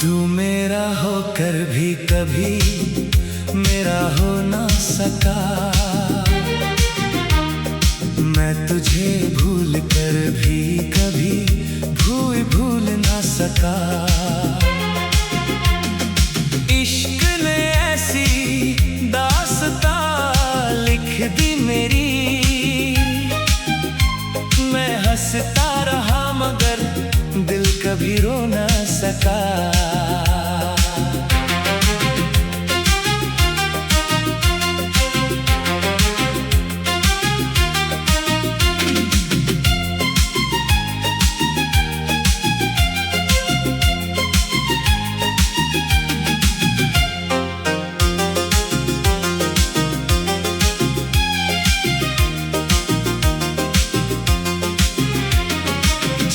तू मेरा होकर भी कभी मेरा हो ना सका, मैं तुझे भूल कर भी कभी भूल ना सका। इश्क ने ऐसी दास्तां लिख दी मेरी, मैं हंसता रहा मगर दिल कभी रो ना सका।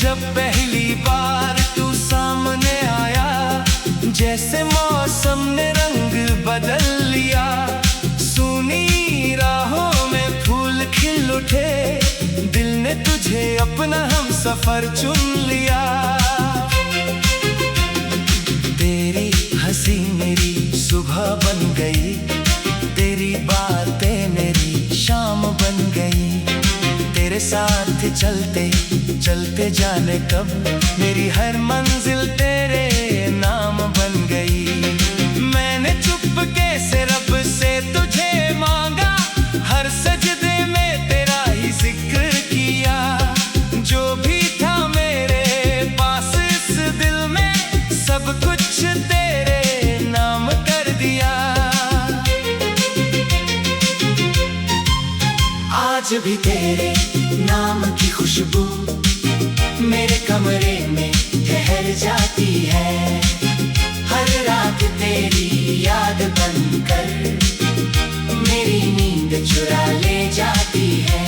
जब पहली बार तू सामने आया, जैसे मौसम ने रंग बदल लिया। सूनी राहों में फूल खिल उठे, दिल ने तुझे अपना हम सफर चुन लिया। तेरी हंसी मेरी सुबह बन गई, तेरी बातें मेरी शाम बन गई। तेरे साथ चलते चलते जाने कब मेरी हर मंजिल तेरे नाम बन गई। मैंने चुपके से रब से तुझे मांगा, हर सजदे में तेरा ही जिक्र किया। जो भी था मेरे पास इस दिल में, सब कुछ तेरे नाम कर दिया। आज भी तेरे नाम की खुशबू मेरे कमरे में ठहर जाती है। हर रात तेरी याद बनकर मेरी नींद चुरा ले जाती है।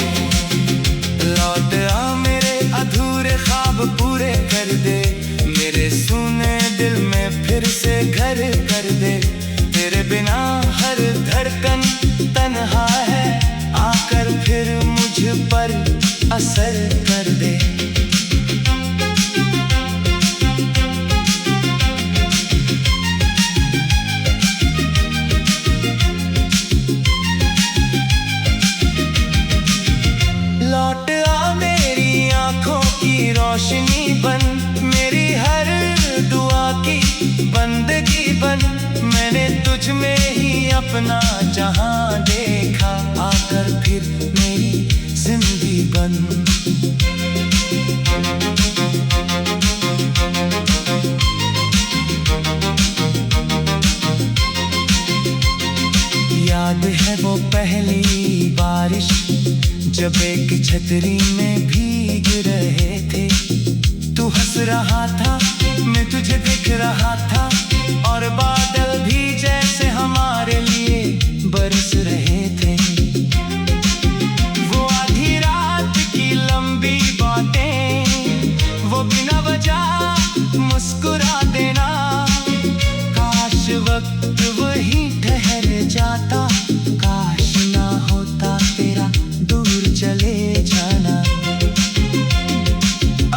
लौट आ मेरे अधूरे ख्वाब पूरे कर दे, मेरे सुने दिल में फिर से घर कर दे। तेरे बिना हर धड़कन तन्हा है, आकर फिर मुझ पर असर कर दे। लौट आ मेरी आंखों की रोशनी बन, मेरी हर दुआ की बंदगी बन। मैंने तुझ में ही अपना जहां देखा, आकर फिर मेरी जिंदगी बन। याद है वो पहली बारिश, जब एक छतरी में भीग रहे थे। तू हंस रहा था, मैं तुझे दिख रहा था, और बादल भी जैसे हमारे लिए बरस रहे थे। वो आधी रात की लंबी बातें, वो बिना वजह मुस्कुरा देना। काश वक्त वही ठहर जाता, काश ना होता तेरा दूर चले जाना।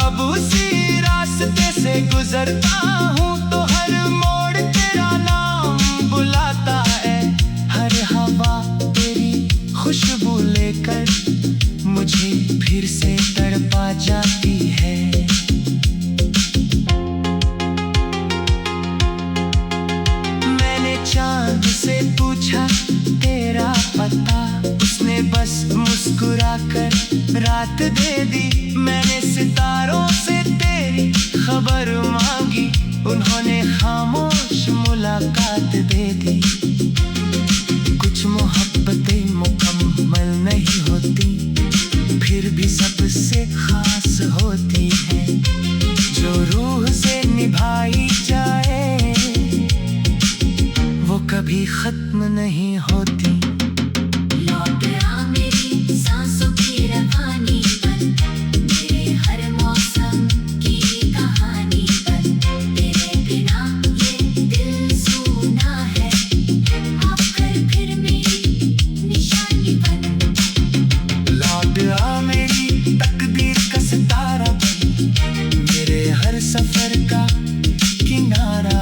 अब उसी रास्ते से गुजरता हूँ तो हर मोड़ तेरा नाम बुलाता है। हर हवा तेरी खुशबू लेकर मुझे फिर से तड़पा जाती है। मैंने चांद से पूछा तेरा पता, उसने बस मुस्कुरा कर रात दे दी। मैंने सितारों से तेरी खबर मांगी, उन्होंने खामोश मुलाकात दे दी। कुछ मोहब्बतें मुकम्मल नहीं होती, फिर भी सबसे खास होती है। जो रूह से निभाई जाए वो कभी खत्म नहीं होती। लौट आ मेरी सांसों की रवानी बन, मेरे हर मौसम की कहानी बन। तेरे बिना ये दिल सूना है, आकर फिर मेरी निशानी बन। लौट आ मेरी तकदीर का सितारा बन, मेरे हर सफर का किनारा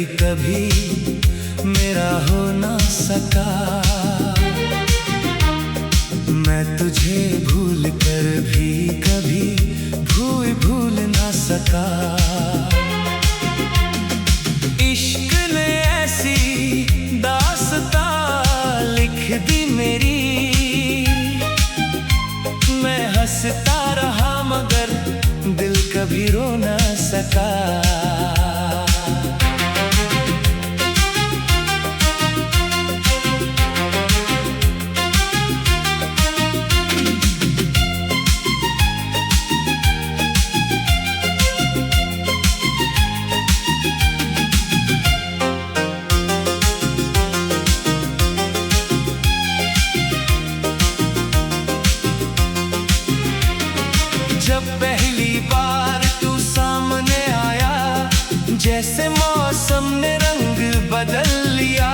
कभी कभी मेरा हो ना सका। मैं तुझे भूल कर भी कभी भूल ना सका। इश्क ने ऐसी दास्तां लिख दी मेरी, मैं हंसता रहा मगर दिल कभी रो ना सका। जब पहली बार तू सामने आया, जैसे मौसम ने रंग बदल लिया।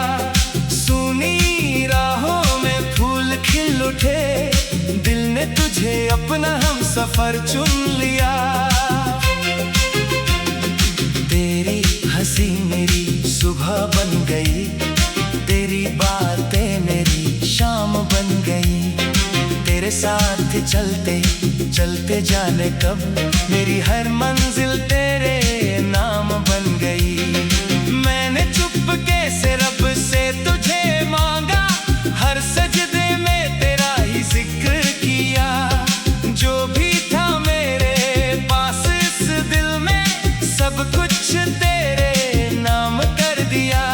सूनी राहों में फूल खिल उठे, दिल ने तुझे अपना हम सफर चुन लिया। तेरी हंसी मेरी सुबह बन गई, तेरी बातें मेरी शाम बन गई। तेरे साथ चलते चलते जाने कब मेरी हर मंजिल तेरे नाम बन गई। मैंने चुपके से रब से तुझे मांगा, हर सजदे में तेरा ही जिक्र किया। जो भी था मेरे पास इस दिल में, सब कुछ तेरे नाम कर दिया।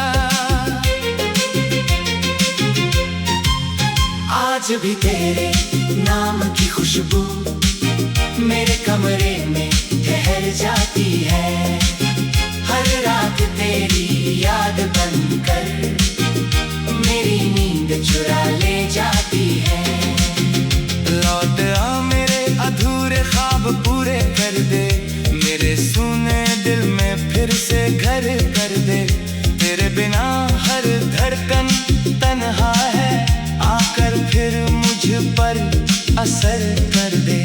आज भी तेरे नाम की खुशबू मेरे कमरे में ठहर जाती है। हर रात तेरी याद बनकर मेरी नींद चुरा ले जाती है। लौट आ मेरे अधूरे ख्वाब पूरे कर दे, मेरे सूने दिल में फिर से घर कर दे। तेरे बिना हर धड़कन तन्हा है, आकर फिर मुझ पर असर कर दे।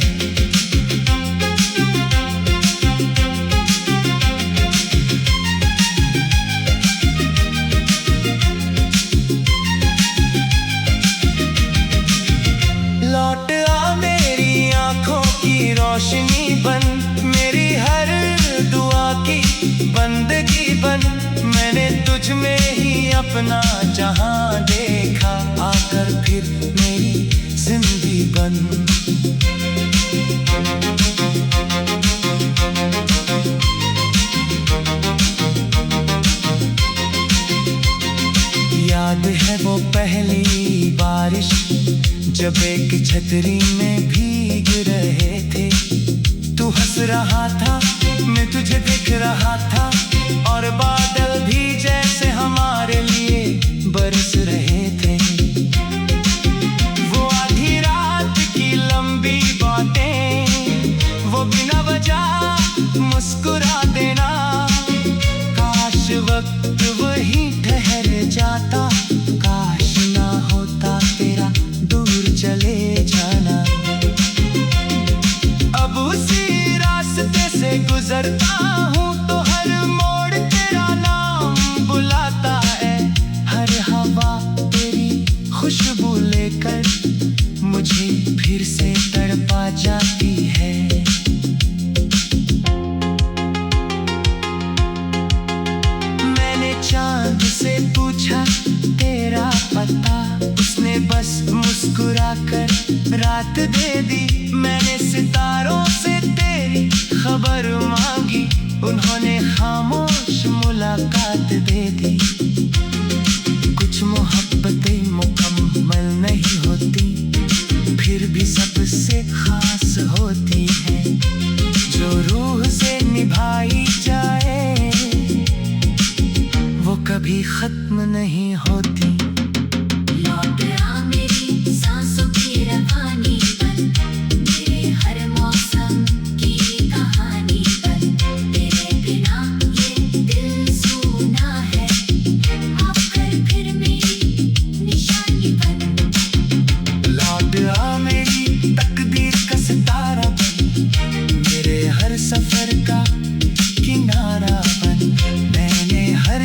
लौट आ मेरी आंखों की रोशनी बन, मेरी हर दुआ की बंदगी बन। मैंने तुझ में ही अपना जहां देखा, आकर फिर मेरी जिंदगी बन। याद है वो पहली बारिश, जब एक छतरी में भीग रहे थे। तू हंस रहा था, मैं तुझे देख रहा था, और बादल भी जैसे हमारे लिए बरस रहे थे। वो आधी रात की लंबी बातें, वो बिना वजह मुस्कुरा देना। काश वक्त वही ठहर जाता, काश ना होता तेरा दूर चले जाना। अब उसी रास्ते से गुजरता हूँ तो हर मोड़ तेरा नाम बुलाता है। हर हवा तेरी खुशबू लेकर मुझे फिर से तड़पा जाती है। मैंने चांद से पूछा तेरा पता, उसने बस मुस्कुरा कर रात दे दी। मैंने सितारों से तेरी खबर मांगी, उन्होंने खामोश मुलाकात दे दी। कुछ मोहब्बतें मुकम्मल नहीं होती, फिर भी सबसे खास होती है। जो रूह से निभाई जाए वो कभी खत्म नहीं होती। लौट आ मेरी सांसों की रवानी बन, मेरे हर मौसम की कहानी बन। तेरे बिना ये दिल सूना है, आकर फिर मेरी निशानी बन। लौट आ मेरी तकदीर का सितारा बन, मेरे हर सफर का किनारा बन। मैंने हर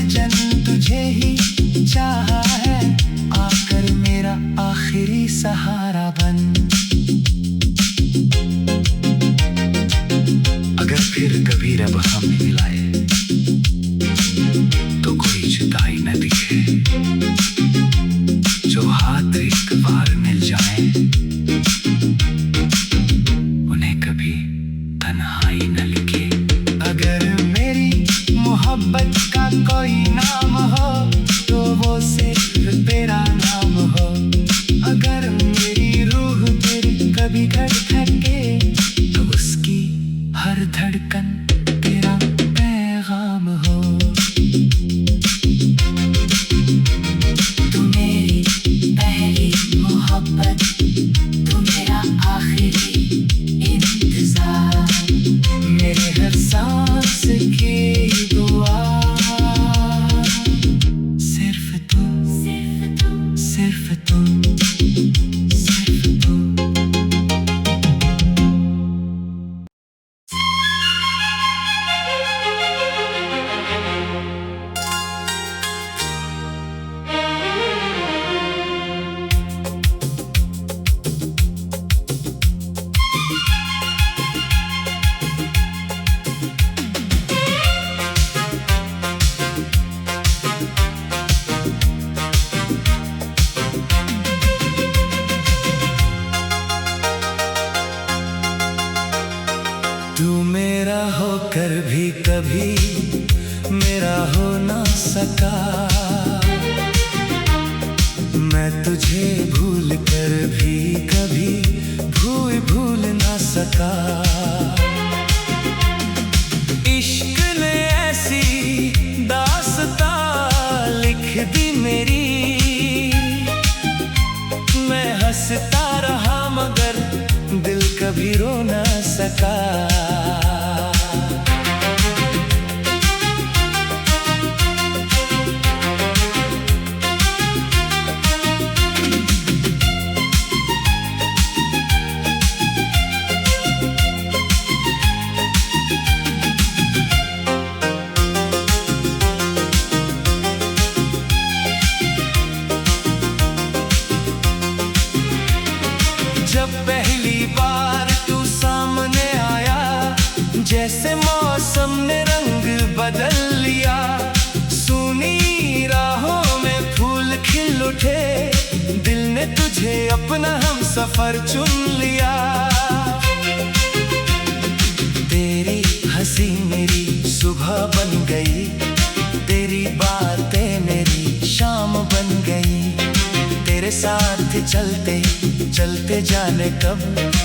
सका। मैं तुझे भूल कर भी कभी भूल ना सका। इश्क ने ऐसी दास्तां लिख दी मेरी, मैं हंसता रहा मगर दिल कभी रो ना सका। जब पहली बार तू सामने आया, जैसे मौसम ने रंग बदल लिया। सूनी राहों में फूल खिल उठे, दिल ने तुझे अपना हम सफर चुन लिया। तेरी हंसी मेरी सुबह बन गई, तेरी बातें मेरी शाम बन गई। तेरे साथ चलते चलते जाने कब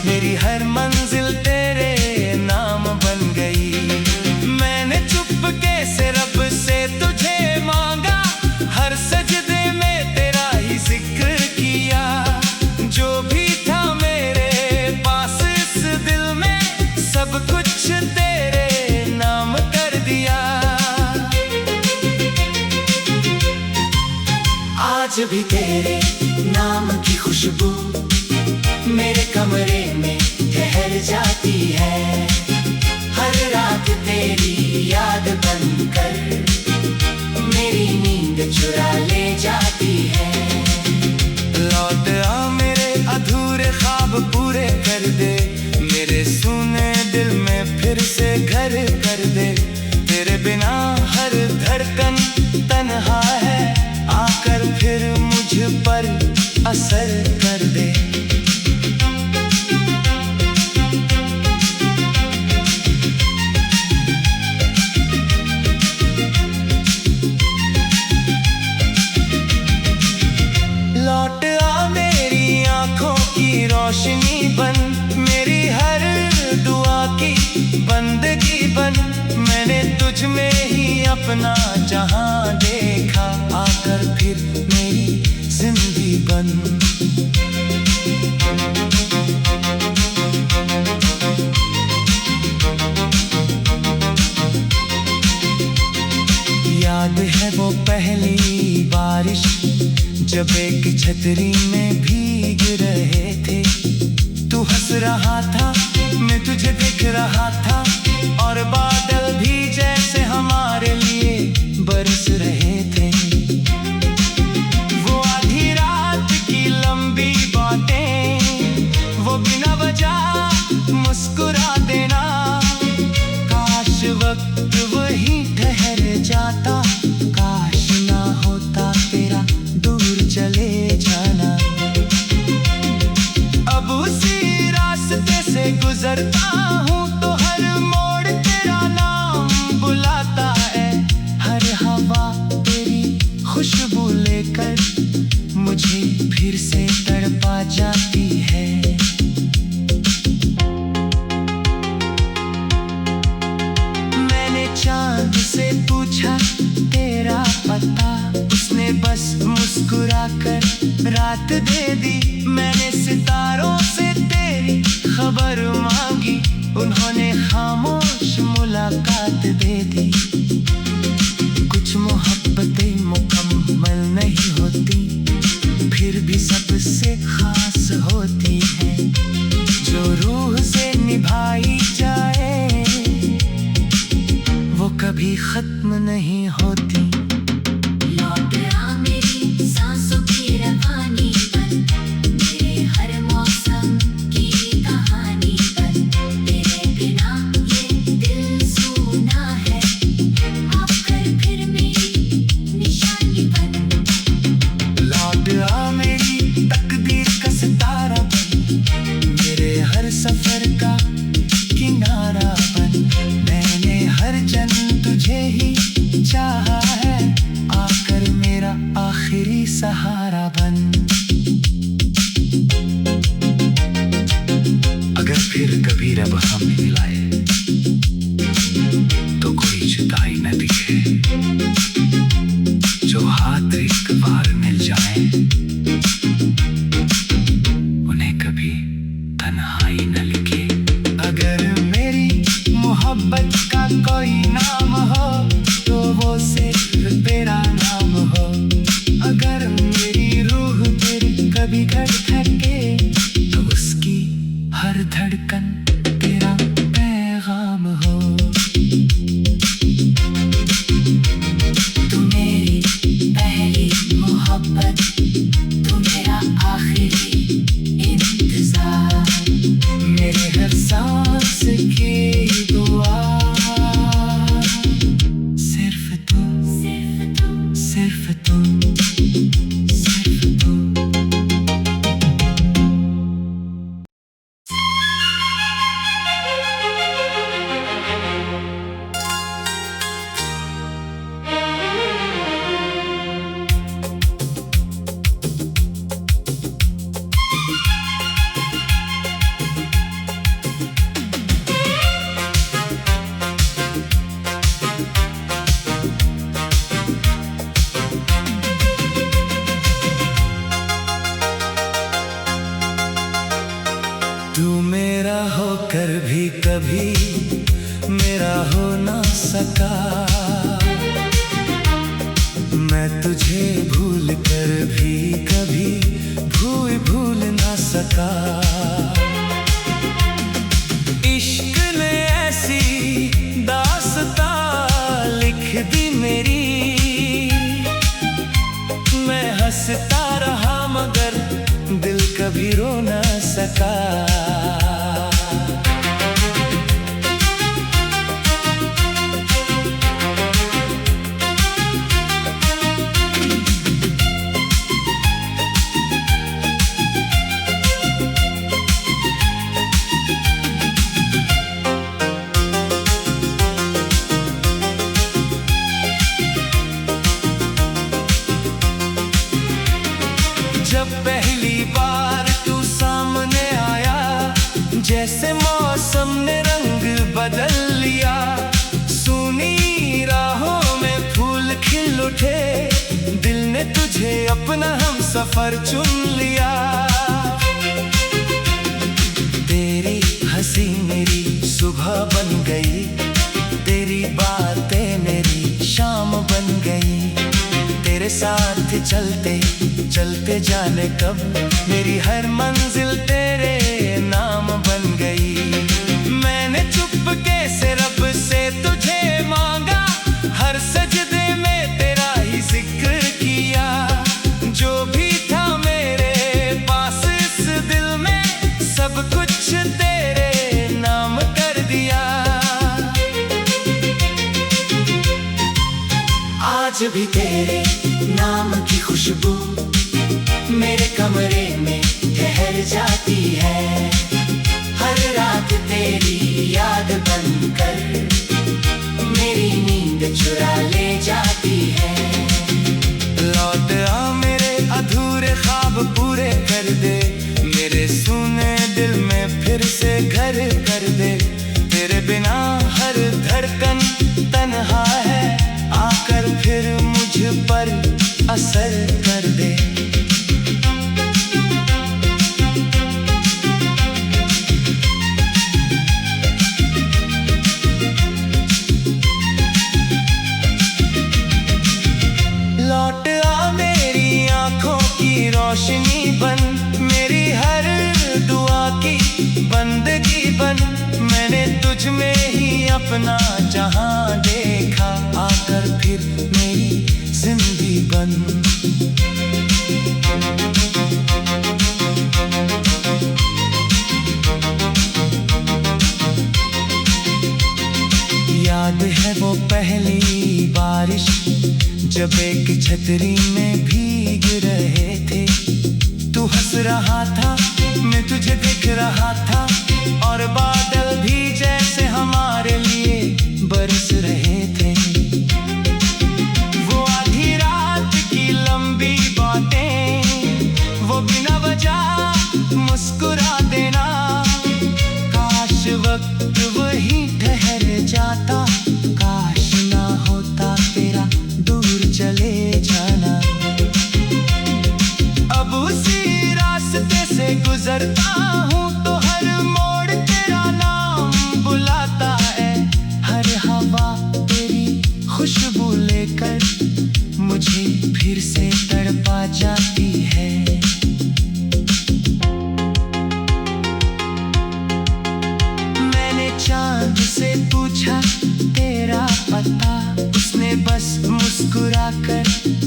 मेरी हर मंजिल तेरे नाम बन गई। मैंने चुपके से रब से तुझे मांगा, हर सजदे में तेरा ही जिक्र किया। जो भी था मेरे पास इस दिल में, सब कुछ तेरे नाम कर दिया। आज भी तेरे नाम की खुशबू मेरे कमरे में ठहर जाती है। हर रात तेरी याद बनकर मेरी नींद चुरा ले जाती है। लौट आ मेरे अधूरे ख्वाब पूरे कर दे, मेरे सूने दिल में फिर से घर कर दे। तेरे बिना हर धड़कन तन्हा है, आकर फिर मुझ पर असर कर दे। लौट आ मेरी आंखों की रोशनी बन, मेरी हर दुआ की बंदगी बन। मैंने तुझ में ही अपना जहां देखा, आकर फिर मेरी जिंदगी बन। याद है वो पहली बारिश, जब एक छतरी में भीग रहे थे। तू हंस रहा था, मैं तुझे देख रहा था, और बादल भी जैसे हमारे लिए बरस रहे थे। वो आधी रात की लंबी बातें, वो बिना वजह मुस्कुरा देना। काश वक्त वही ठहर जाता, काश ना होता तेरा दूर चले जाना। अब उसी रास्ते से गुजरता हूँ तो हर मोड़ तेरा नाम बुलाता है। हर हवा तेरी खुशबू लेकर मुझे फिर से तड़पा जाती है। मैंने चांद से पूछा तेरा पता, उसने बस मुस्कुरा कर रात दे दी। मैंने सितारों से तेरी खबर मांगी, उन्होंने खामोश मुलाकात दे दी। कुछ मोहब्बतें मुकम्मल नहीं होती, फिर भी सबसे खास होती है। जो रूह से निभाई जाए वो कभी खत्म नहीं होती। लौट आ मेरी सांसों की रवानी बन, मेरे हर मौसम की कहानी बन। तेरे बिना ये दिल सूना है, आकर फिर मेरी सहारा बन। अगर फिर कभी रब हमें मिलाए तो कोई जुदाई न दिखे, जो हाथ एक बार मिल जाए उन्हें कभी तन्हाई न लिखे। अगर मेरी मोहब्बत का कोई नाम हो तो वो सिर्फ तेरा नाम हो। अगर मेरी रूह तेरी कभी धड़के तो उसकी हर धड़कन तेरा पैगाम हो। तू मेरी पहली मोहब्बत, तू मेरा आखिरी इंतजार, मेरे हर सांस की दुआ। सिर्फ तू, सिर्फ तू, सिर्फ तू, सिर्फ तू। तू मेरा होकर भी कभी मेरा हो ना सका, मैं तुझे भूल कर भी कभी भूल ना सका। इश्क ने ऐसी दास्तां लिख दी मेरी, मैं हंसता रहा मगर दिल कभी रो ना सका। जब पहली बार तू सामने आया, जैसे मौसम ने रंग बदल लिया। सुनी राहों में फूल खिल उठे, दिल ने तुझे अपना हम सफर चुन लिया। तेरी हंसी मेरी सुबह बन गई, तेरी बातें मेरी शाम बन गई। तेरे साथ चलते चलते जाने कब मेरी हर मंजिल तेरे नाम बन गई। मैंने चुपके से रब से तुझे मांगा, हर सजदे में तेरा ही जिक्र किया। जो भी था मेरे पास इस दिल में, सब कुछ तेरे नाम कर दिया। आज भी तेरे नाम की खुशबू मेरे कमरे में ठहर जाती है। हर रात तेरी याद बनकर मेरी नींद चुरा ले जाती है। लौट आ मेरे अधूरे ख्वाब पूरे कर दे, मेरे सुने दिल में फिर से घर कर दे। तेरे बिना हर धड़कन तन्हा है, आकर फिर मुझ पर असर कर दे। लौट आ मेरी आंखों की रोशनी बन, मेरी हर दुआ की बंदगी बन। मैंने तुझ में ही अपना जहां देखा, आकर फिर मेरी जिंदगी बन। याद है वो पहली बारिश, जब एक छतरी में भीग रहे थे। तू हंस रहा था, मैं तुझे दिख रहा था, और बादल भी जैसे हमारे लिए बरस रहे थे। वो आधी रात की लंबी बातें फिर से तड़पा जाती है। मैंने चांद से पूछा तेरा पता, उसने बस मुस्कुराकर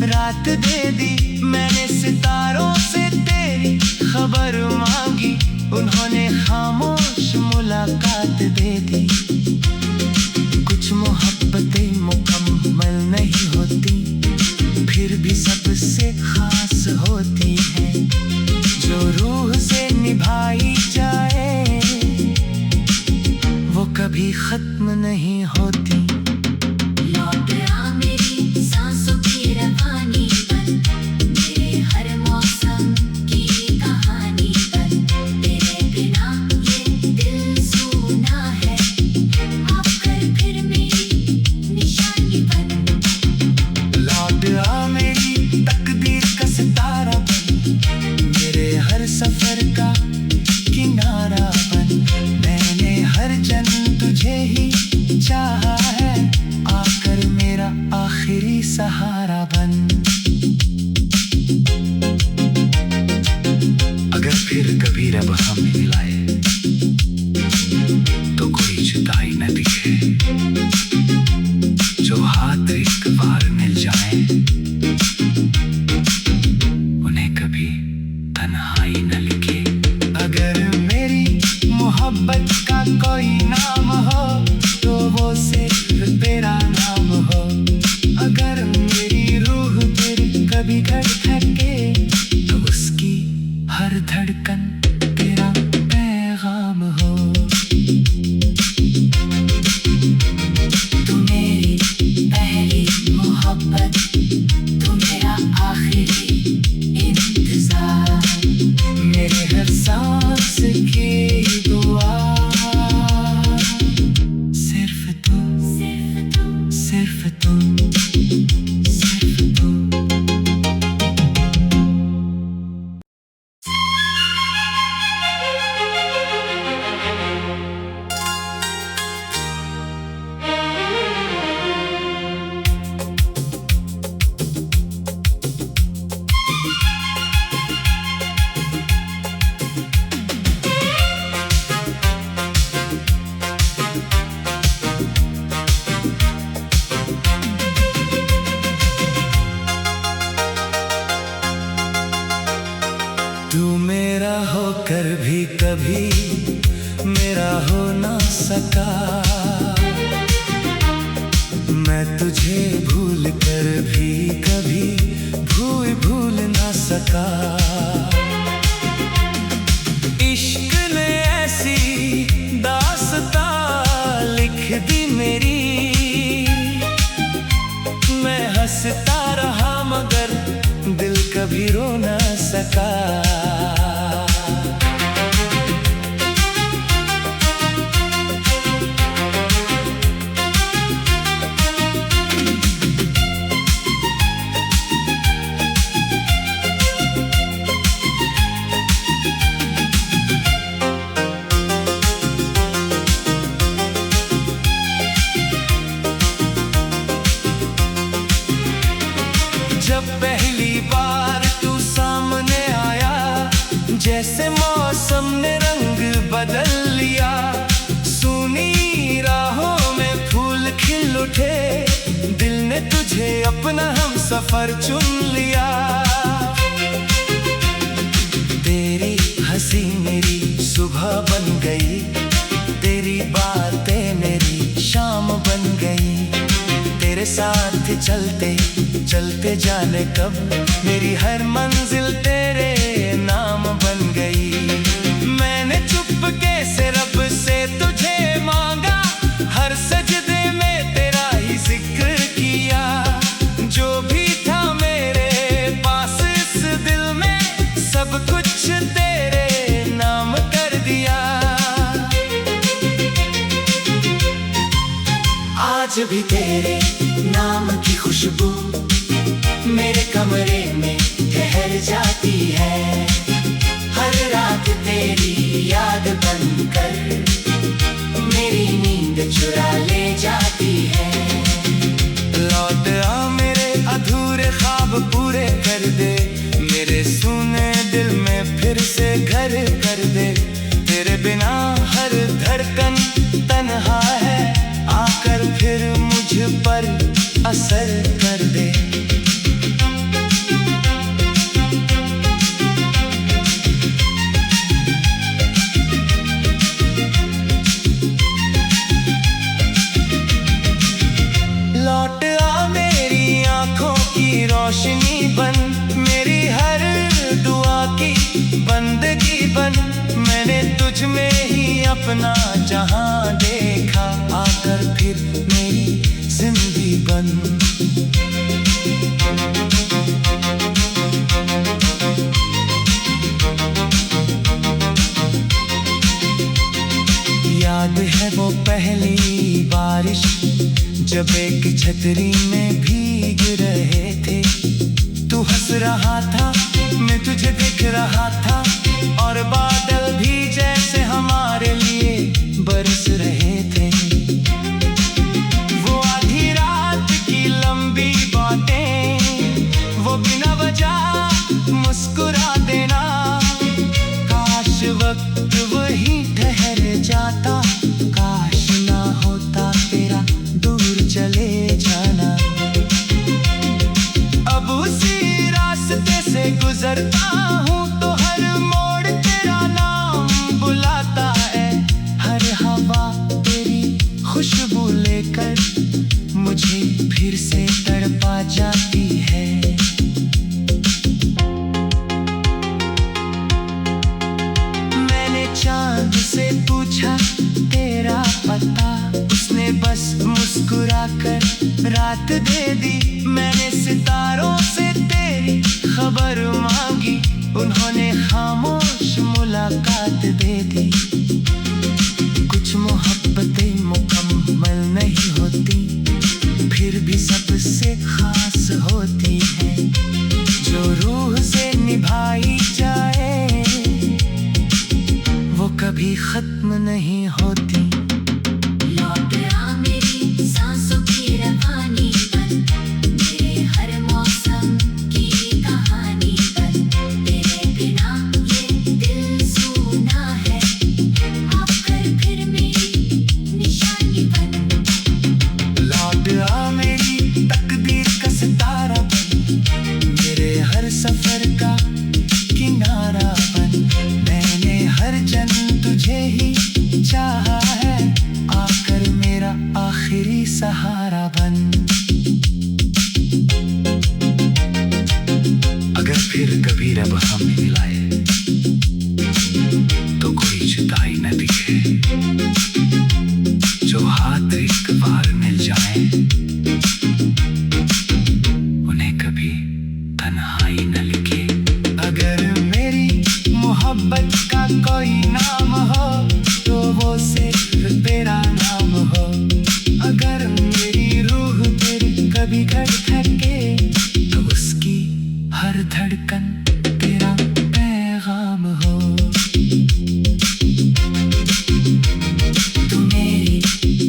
रात दे दी। मैंने सितारों से तेरी खबर मांगी, उन्होंने खामोश मुलाकात दे दी। कुछ मोहब्बतें मुकम्मल नहीं होती, फिर भी सबसे खास होती है। जो रूह से निभाई जाए वो कभी खत्म नहीं होती। लौट आ मेरी सांसों की रवानी बन, मेरे हर मौसम की कहानी बन। तेरे बिना ये दिल सूना है, आकर फिर मेरी निशानी बन। लौट आ मेरी तकदीर का सितारा बन, मेरे हर सफर का किनारा बन। मैंने हर जन्म तुझे ही चाहा है, आकर मेरा आखिरी सहारा बन। अगर फिर कभी रब हमें मिलाए तो कोई जुदाई न दिखे, जो हाथ एक बार मिल जाए उन्हें कभी तन्हाई न लिखे। अगर मेरी मोहब्बत का कोई नाम हो तो वो सिर्फ तेरा नाम हो। अगर मेरी रूह तेरी कभी धड़के तो उसकी हर धड़कन तेरा पैगाम हो। तू मेरी पहली मोहब्बत, तू मेरा आखिरी इंतजार। मेरे हर सांस की दुआ, सिर्फ तू, सिर्फ तू, सिर्फ तू, सिर्फ तू। तू मेरा होकर भी कभी मेरा हो ना सका, मैं तुझे भूल कर भी कभी भूल ना सका। इश्क ने ऐसी दास्तां लिख दी मेरी, मैं हंसता रहा मगर दिल कभी रो ना सका। जब पहली बार तू सामने आया, जैसे मौसम ने रंग बदल लिया। सूनी राहों में फूल खिल उठे, दिल ने तुझे अपना हम सफर चुन लिया। तेरी हंसी मेरी सुबह बन गई, तेरी बातें मेरी शाम बन गई। तेरे साथ चलते चलते जाने कब मेरी हर मंजिल तेरे नाम बन गई। मैंने चुपके से रब से तुझे मांगा, हर सजदे में तेरा ही जिक्र किया। जो भी था मेरे पास इस दिल में, सब कुछ तेरे नाम कर दिया। आज भी तेरे नाम की खुशबू मेरे कमरे में ठहर जाती है। हर रात तेरी याद बनकर मेरी नींद चुरा ले जाती है। लौट आ मेरे अधूरे ख्वाब पूरे कर दे, मेरे सूने दिल में फिर से घर कर दे। तेरे बिना हर धड़कन तन्हा है, आकर फिर मुझ पर असर कर दे। लौट आ मेरी आंखों की रोशनी बन, मेरी हर दुआ की बंदगी बन। मैंने तुझ में ही अपना जहां देखा, आकर फिर मेरी जिंदगी बन। याद है वो पहली बारिश, जब एक छतरी में भीग रहे थे। तू हंस रहा था, मैं तुझे देख रहा था, और बादल भी जैसे हमारे लिए बरस रहे थे। वो आधी रात की लंबी बातें, वो बिना वजह मुस्कुरा देना। काश वक्त वही ठहर जाता, काश ना होता तेरा दूर चले जाना। अब उसी रास्ते से गुजरता हूँ तो हर मोड़ तेरा नाम बुलाता है। हर हवा तेरी खुशबू लेकर मुझे फिर से तड़पा जाती है। मैंने चांद से पूछा तेरा पता, उसने बस मुस्कुरा कर रात दे दी। मैंने सितारों से तेरी खबर मांगी, उन्होंने खामोश मुलाकात दे दी। कुछ मोहब्बतें मुकम्मल नहीं होती, फिर भी सबसे खास होती है। जो रूह से निभाई जाए वो कभी खत्म नहीं होती। लौट आ मेरी सांसों की रवानी बन, मेरे हर मौसम की कहानी बन। तेरे बिना ये दिल सूना है, आकर फिर मेरी निशानी बन। लौट आ मेरी तकदीर का सितारा बन, मेरे हर सफर का किनारा बन। मैंने हर जन्म तुझे ही चाहा है, आकर मेरा आखिरी सहारा बन। अगर फिर कभी रब हमें मिलाए तो कोई जुदाई न दिखे, जो हाथ एक बार मिल जाए उन्हें कभी तन्हाई न लिखे। अगर मेरी मोहब्बत का कोई नाम हो तो वो सिर्फ तेरा नाम हो। अगर मेरी रूह तेरी कभी धड़के तो उसकी हर धड़कन तेरा पैगाम हो। तू मेरी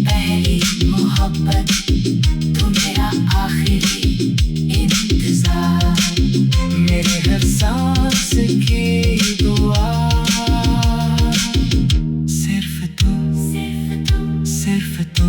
पहली मोहब्बत, तू मेरा आखिरी इंतजार। मेरे हर सांस की दुआ, सिर्फ तू, सिर्फ तू, सिर्फ तू।